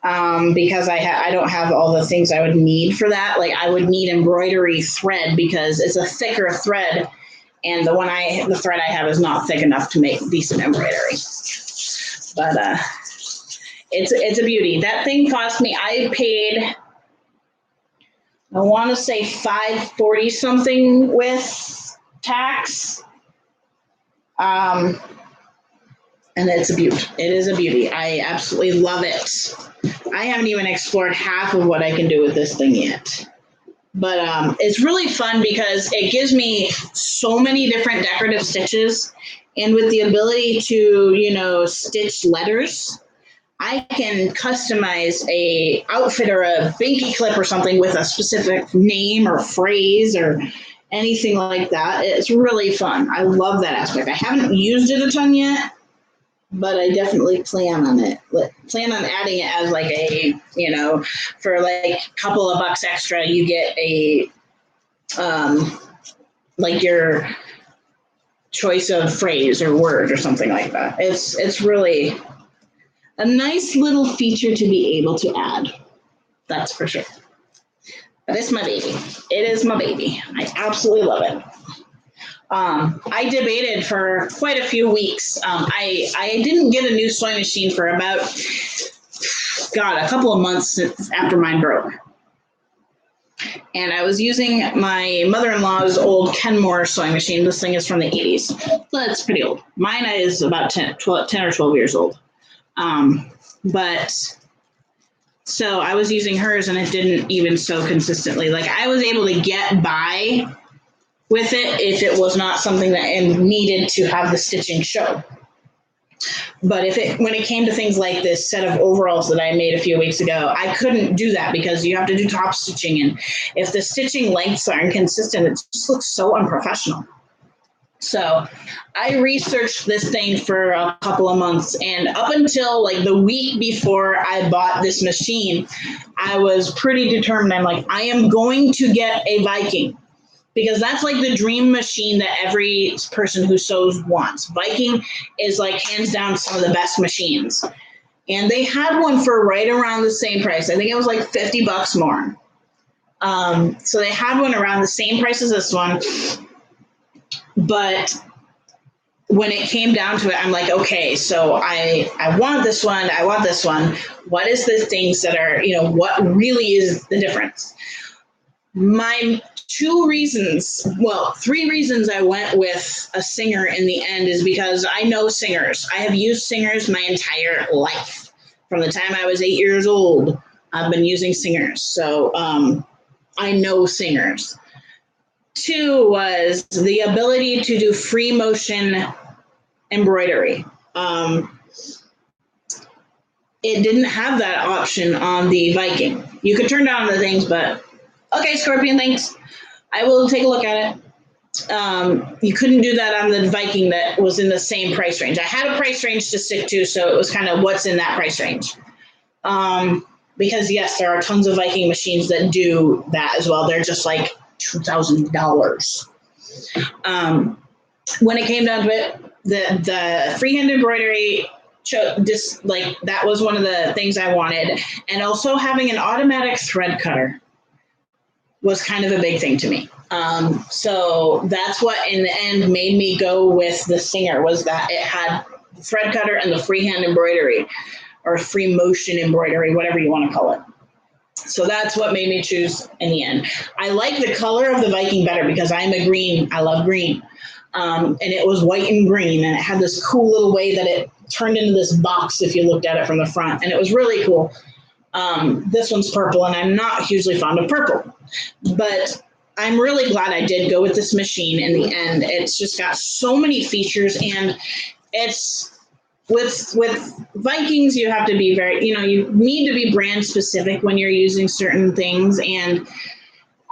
Because I don't have all the things I would need for that. Like I would need embroidery thread because it's a thicker thread, and the thread I have is not thick enough to make decent embroidery. But it's a beauty. That thing cost me. I paid, I want to say $540 something with tax. And it's a beauty. It is a beauty. I absolutely love it. I haven't even explored half of what I can do with this thing yet. But it's really fun because it gives me so many different decorative stitches. And with the ability to, stitch letters, I can customize a outfit or a binky clip or something with a specific name or phrase or anything like that. It's really fun. I love that aspect. I haven't used it a ton yet, but I definitely plan on it. Plan on adding it as like a, for like a couple of bucks extra, you get a, like your choice of phrase or word or something like that. It's really a nice little feature to be able to add. That's for sure. But it's my baby. It is my baby. I absolutely love it. I debated for quite a few weeks. I didn't get a new sewing machine for about, a couple of months after mine broke. And I was using my mother-in-law's old Kenmore sewing machine. This thing is from the 80s. So it's pretty old. Mine is about 10 or 12 years old. But so I was using hers and it didn't even sew consistently. Like I was able to get by with it if it was not something that needed to have the stitching show. But when it came to things like this set of overalls that I made a few weeks ago, I couldn't do that because you have to do top stitching. And if the stitching lengths are inconsistent, it just looks so unprofessional. So I researched this thing for a couple of months, and up until like the week before I bought this machine, I was pretty determined. I'm like, I am going to get a Viking, because that's like the dream machine that every person who sews wants. Viking is like hands down some of the best machines. And they had one for right around the same price. I think it was like $50 more. So they had one around the same price as this one. But when it came down to it, I'm like, okay, so I want this one. I want this one. What is the things that are, what really is the difference? My three reasons I went with a Singer in the end is because I know Singers. I have used Singers my entire life. From the time I was 8 years old, I've been using Singers. So I know Singers. 2 was the ability to do free motion embroidery. It didn't have that option on the Viking. You could turn down the things, but okay, Scorpion, thanks. I will take a look at it. You couldn't do that on the Viking that was in the same price range. I had a price range to stick to, so it was kind of what's in that price range. Because yes, there are tons of Viking machines that do that as well. They're just like $2,000. When it came down to it, the freehand embroidery, that was one of the things I wanted, and also having an automatic thread cutter was kind of a big thing to me. So that's what in the end made me go with the Singer, was that it had the thread cutter and the freehand embroidery, or free motion embroidery, whatever you want to call it. So that's what made me choose in the end. I like the color of the Viking better because I'm a green. I love green. And it was white and green, and it had this cool little way that it turned into this box if you looked at it from the front, and it was really cool. This one's purple, and I'm not hugely fond of purple, but I'm really glad I did go with this machine in the end. It's just got so many features, and it's with Vikings, you have to be very, you need to be brand specific when you're using certain things, and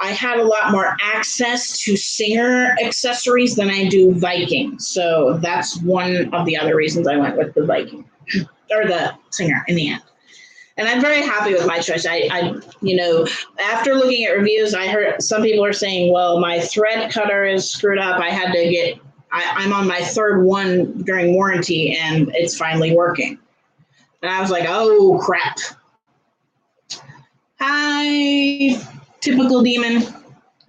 I had a lot more access to Singer accessories than I do Viking. So that's one of the other reasons I went with the Viking, or the Singer in the end. And I'm very happy with my choice. I after looking at reviews, I heard some people are saying, well, my thread cutter is screwed up. I'm on my third one during warranty, and it's finally working. And I was like, oh, crap. Hi, typical demon.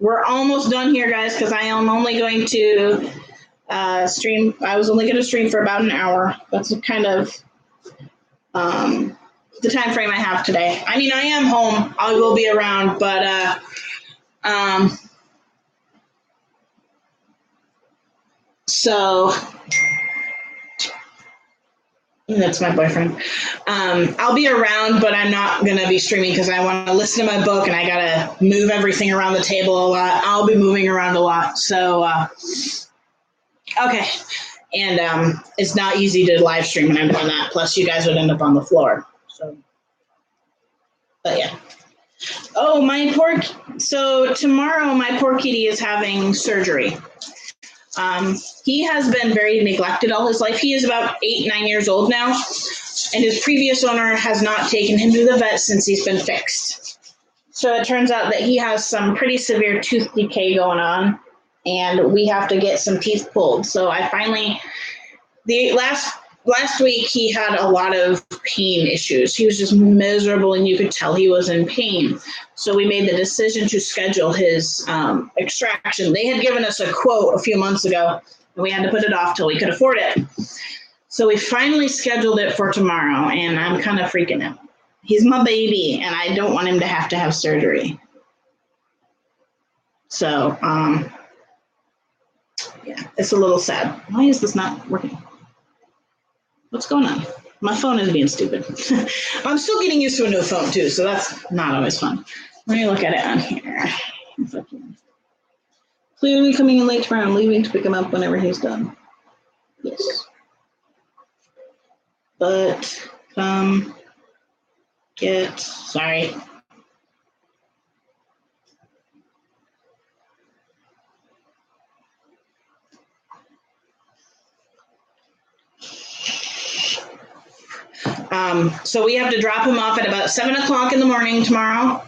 We're almost done here, guys, because I am only going to stream. I was only going to stream for about an hour. That's kind of the time frame I have today. I mean, I am home. I will be around, but so that's my boyfriend. I'll be around, but I'm not going to be streaming because I want to listen to my book, and I got to move everything around the table a lot. I'll be moving around a lot. So, okay. And it's not easy to live stream when I'm doing that. Plus, you guys would end up on the floor. So, but yeah. Oh, so tomorrow my poor kitty is having surgery. He has been very neglected all his life. He is about 8-9 years old now, and his previous owner has not taken him to the vet since he's been fixed. So it turns out that he has some pretty severe tooth decay going on, and we have to get some teeth pulled. So I finally, last week he had a lot of pain issues. He was just miserable, and you could tell he was in pain. So we made the decision to schedule his extraction. They had given us a quote a few months ago, and we had to put it off till we could afford it. So we finally scheduled it for tomorrow, and I'm kind of freaking out. He's my baby, and I don't want him to have surgery. So, yeah, it's a little sad. Why is this not working? What's going on? My phone is being stupid. I'm still getting used to a new phone, too, so that's not always fun. Let me look at it on here. Clearly coming in late tomorrow. I'm leaving to pick him up whenever he's done. Yes. but sorry. So we have to drop him off at about 7 o'clock in the morning tomorrow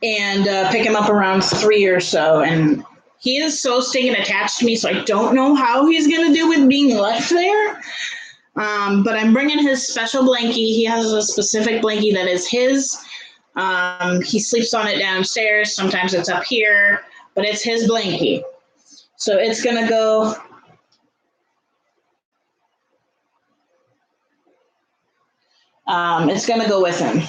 and pick him up around 3 or so. And he is so stinking attached to me, so I don't know how he's going to do with being left there. But I'm bringing his special blankie. He has a specific blankie that is his. He sleeps on it downstairs. Sometimes it's up here, but it's his blankie. So it's going to go... it's going to go with him.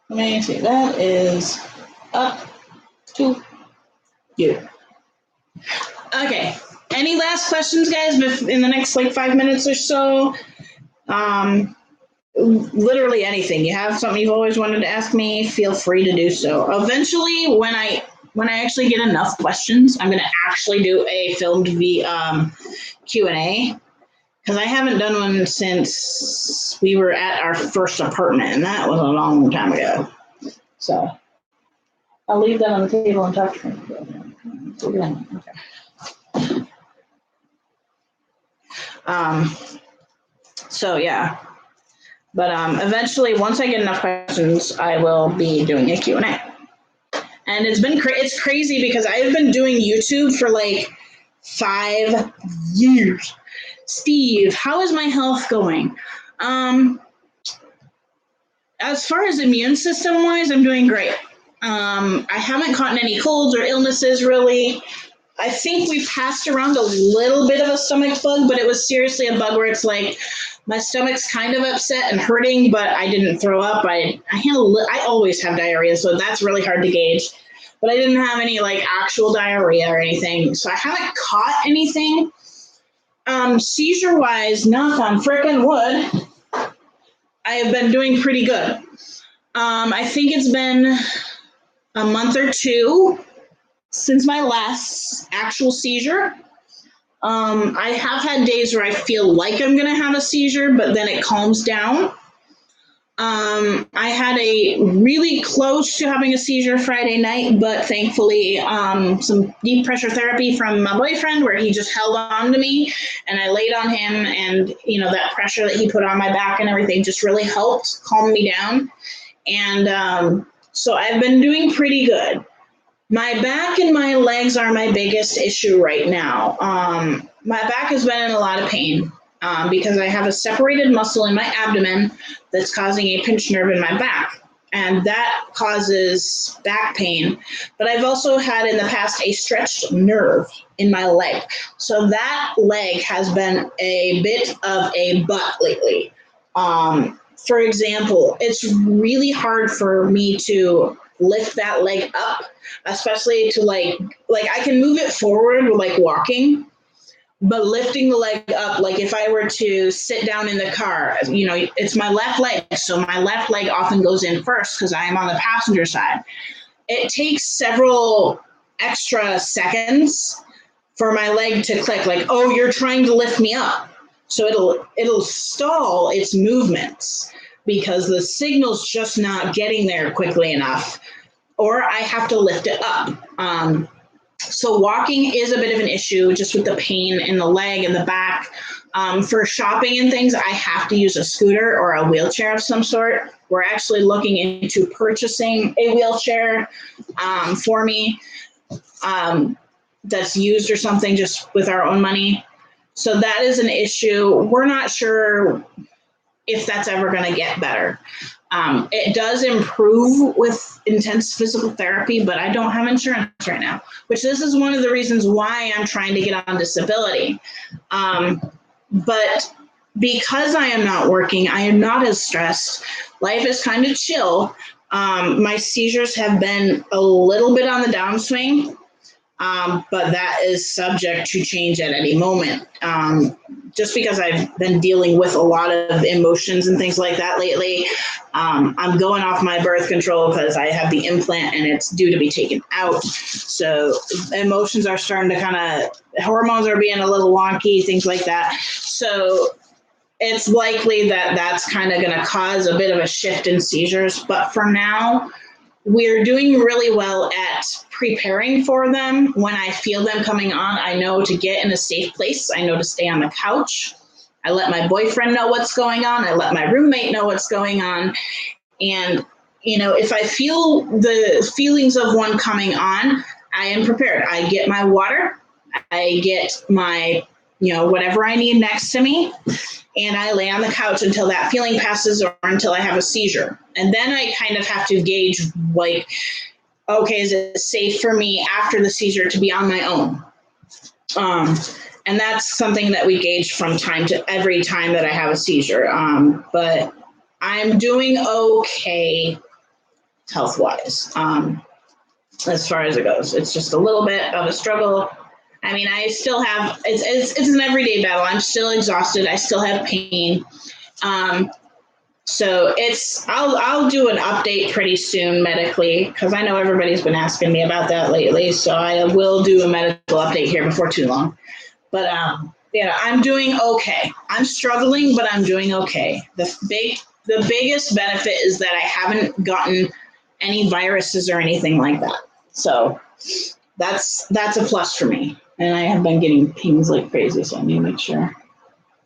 Let me see. That is up to you. Okay. Any last questions, guys, in the next 5 minutes or so? Literally anything. You have something you've always wanted to ask me, feel free to do so. Eventually, when I actually get enough questions, I'm going to actually do a filmed Q&A. Because I haven't done one since we were at our first apartment, and that was a long time ago. So I'll leave that on the table and talk to you. Okay. So yeah, but eventually, once I get enough questions, I will be doing a Q&A. And it's crazy because I've been doing YouTube for 5 years. Steve, how is my health going? As far as immune system wise, I'm doing great. I haven't caught any colds or illnesses really. I think we passed around a little bit of a stomach bug, but it was seriously a bug where it's my stomach's kind of upset and hurting, but I didn't throw up. I always have diarrhea, so that's really hard to gauge. But I didn't have any actual diarrhea or anything, so I haven't caught anything. Seizure-wise, knock on frickin' wood, I have been doing pretty good. I think it's been a month or two since my last actual seizure. I have had days where I feel like I'm going to have a seizure, but then it calms down. I had a really close to having a seizure Friday night, but thankfully some deep pressure therapy from my boyfriend where he just held on to me and I laid on him, and that pressure that he put on my back and everything just really helped calm me down. And so I've been doing pretty good. My back and my legs are my biggest issue right now. My back has been in a lot of pain. Because I have a separated muscle in my abdomen that's causing a pinched nerve in my back, and that causes back pain. But I've also had in the past a stretched nerve in my leg. So that leg has been a bit of a butt lately. For example, it's really hard for me to lift that leg up, especially to I can move it forward with walking. But lifting the leg up, if I were to sit down in the car, it's my left leg. So my left leg often goes in first because I am on the passenger side. It takes several extra seconds for my leg to click, oh, you're trying to lift me up. So it'll stall its movements because the signal's just not getting there quickly enough, or I have to lift it up. So walking is a bit of an issue just with the pain in the leg and the back. For shopping and things, I have to use a scooter or a wheelchair of some sort. We're actually looking into purchasing a wheelchair for me that's used or something, just with our own money. So that is an issue. We're not sure if that's ever going to get better. It does improve with intense physical therapy, but I don't have insurance right now, which this is one of the reasons why I'm trying to get on disability. But because I am not working, I am not as stressed. Life is kind of chill. My seizures have been a little bit on the downswing. but that is subject to change at any moment. Just because I've been dealing with a lot of emotions and things like that lately, I'm going off my birth control because I have the implant and it's due to be taken out. So emotions are starting to hormones are being a little wonky, things like that. So it's likely that that's kind of going to cause a bit of a shift in seizures. But for now, we're doing really well at preparing for them. When I feel them coming on, I know to get in a safe place. I know to stay on the couch. I let my boyfriend know what's going on. I let my roommate know what's going on. And, if I feel the feelings of one coming on, I am prepared. I get my water. I get my, whatever I need next to me. And I lay on the couch until that feeling passes or until I have a seizure. And then I kind of have to gauge, okay, is it safe for me after the seizure to be on my own? And that's something that we gauge from time to every time that I have a seizure. But I'm doing okay health-wise, as far as it goes. It's just a little bit of a struggle. I mean, I still have, it's an everyday battle. I'm still exhausted. I still have pain. So I'll do an update pretty soon medically, because I know everybody's been asking me about that lately. So I will do a medical update here before too long. But I'm doing okay. I'm struggling, but I'm doing okay. The biggest benefit is that I haven't gotten any viruses or anything like that. So that's a plus for me. And I have been getting pings like crazy, so I need to make sure.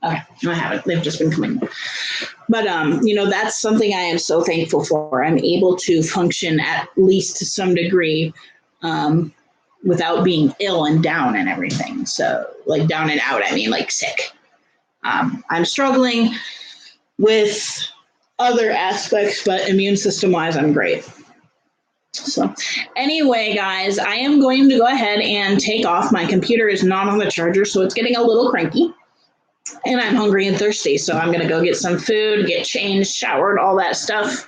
Okay, no, I haven't. They've just been coming. But, that's something I am so thankful for. I'm able to function at least to some degree without being ill and down and everything. So, like down and out, I mean like sick. I'm struggling with other aspects, but immune system-wise, I'm great. So anyway, guys, I am going to go ahead and take off. My computer is not on the charger, so it's getting a little cranky. And I'm hungry and thirsty, so I'm going to go get some food, get changed, showered, all that stuff.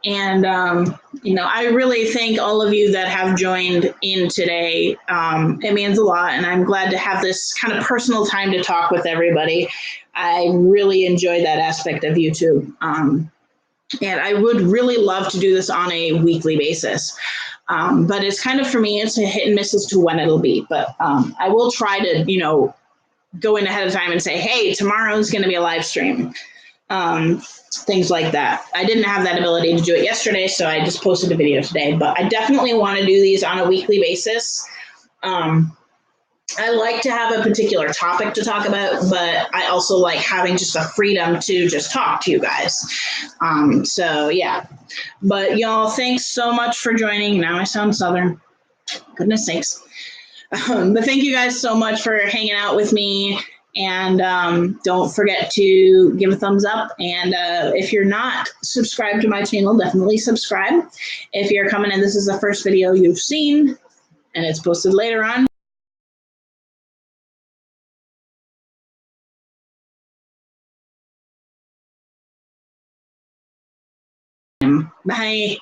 And, I really thank all of you that have joined in today. It means a lot, and I'm glad to have this kind of personal time to talk with everybody. I really enjoy that aspect of YouTube. And I would really love to do this on a weekly basis. But it's kind of, for me, it's a hit and miss as to when it'll be. But I will try to, go in ahead of time and say, hey, tomorrow's going to be a live stream. Things like that. I didn't have that ability to do it yesterday, so I just posted a video today. But I definitely want to do these on a weekly basis. I like to have a particular topic to talk about, but I also like having just the freedom to just talk to you guys. So yeah, but y'all, thanks so much for joining. Now I sound Southern. Goodness sakes. But thank you guys so much for hanging out with me. And don't forget to give a thumbs up. And if you're not subscribed to my channel, definitely subscribe. If you're coming in, this is the first video you've seen, and it's posted later on. Bye.